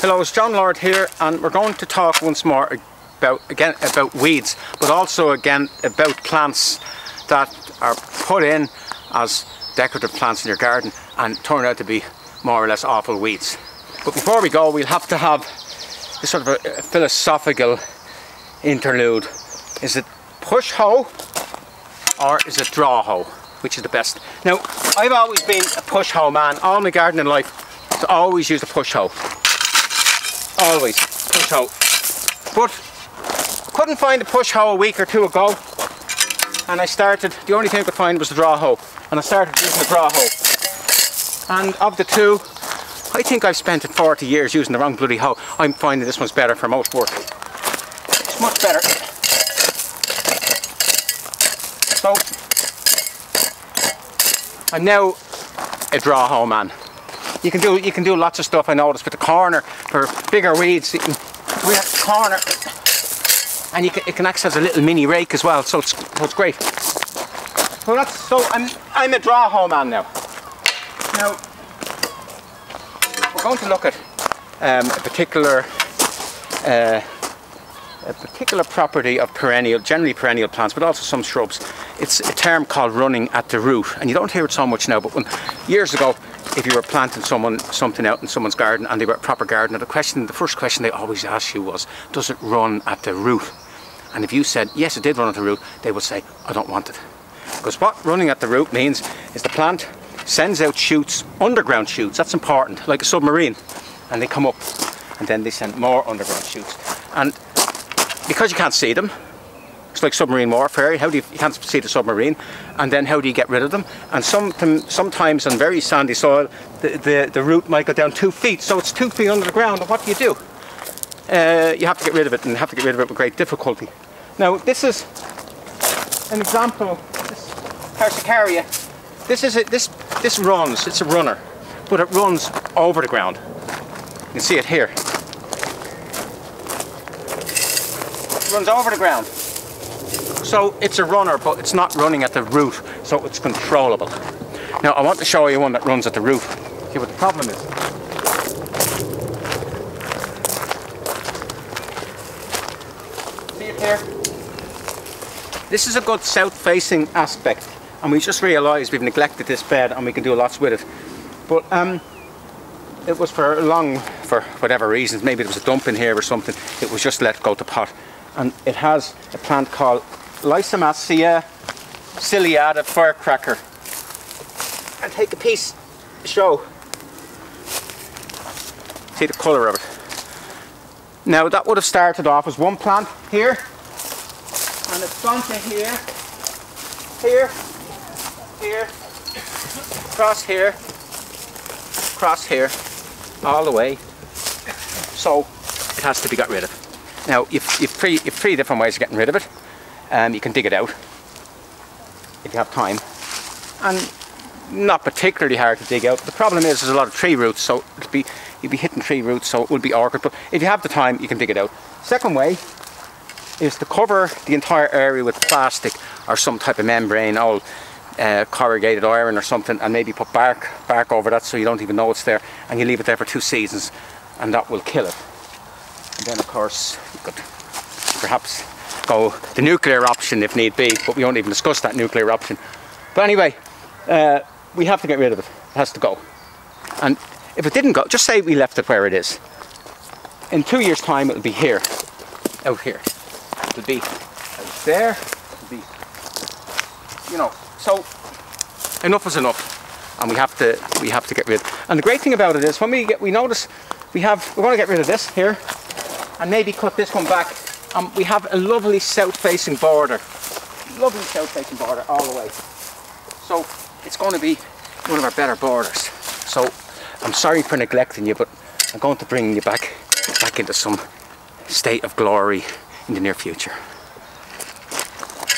Hello, it's John Lord here, and we're going to talk once more about weeds, but also again about plants that are put in as decorative plants in your garden and turn out to be more or less awful weeds. But before we go, we'll have to have this sort of a philosophical interlude. Is it push hoe or is it draw hoe? Which is the best? Now, I've always been a push hoe man. All my gardening life, I've always used a push hoe. Always push hoe. But couldn't find a push hoe a week or two ago, and I started, the only thing I could find was the draw hoe, and I started using the draw hoe. And of the two, I think I've spent 40 years using the wrong bloody hoe. I'm finding this one's better for most work. It's much better. So I'm now a draw hoe man. You can do lots of stuff, I noticed, with the corner for bigger weeds. You can go at the corner, and it can act as a little mini rake as well. So it's great. So I'm a draw hoe man now. Now we're going to look at a particular property of generally perennial plants, but also some shrubs. It's a term called running at the root, and you don't hear it so much now. But years ago, if you were planting something out in someone's garden and they were a proper gardener, the first question they always asked you was, does it run at the root? And if you said, yes, it did run at the root, they would say, I don't want it. Because what running at the root means is the plant sends out shoots, underground shoots, that's important, like a submarine, and they come up, and then they send more underground shoots. And because you can't see them, it's like submarine warfare. You can't see the submarine, and then how do you get rid of them? And sometimes on very sandy soil, the root might go down 2 feet, so it's 2 feet under the ground. And what do? You have to get rid of it, and have to get rid of it with great difficulty. Now, this is an example. This Persicaria. This runs. It's a runner, but it runs over the ground. You can see it here. It runs over the ground. So it's a runner, but it's not running at the root, so it's controllable. Now I want to show you one that runs at the root. See what the problem is. See it here? This is a good south-facing aspect, and we just realised we've neglected this bed and we can do lots with it. But it was for whatever reasons, maybe there was a dump in here or something, it was just let go to pot. And it has a plant called Lysimachia, ciliata, Firecracker. I'll take a piece to show. See the colour of it. Now that would have started off as one plant here, and it's gone to here, across here, all the way. So it has to be got rid of. Now you've three different ways of getting rid of it. You can dig it out if you have time, and not particularly hard to dig out. The problem is there's a lot of tree roots, so you'll be hitting tree roots, so it would be awkward, but if you have the time you can dig it out. Second way is to cover the entire area with plastic or some type of membrane, old corrugated iron or something, and maybe put bark over that so you don't even know it's there, and you leave it there for 2 seasons, and that will kill it. And then of course you could perhaps go the nuclear option if need be, but we won't even discuss that nuclear option. But anyway, we have to get rid of it. It has to go. And if it didn't go, just say we left it where it is. In 2 years' time, it'll be here, out here. It'll be out there. It'll be, So enough is enough, and we have to get rid. And the great thing about it is when we notice we're going to get rid of this here, and maybe cut this one back. We have a lovely south-facing border. Lovely south-facing border all the way. So it's going to be one of our better borders. So I'm sorry for neglecting you, but I'm going to bring you back into some state of glory in the near future.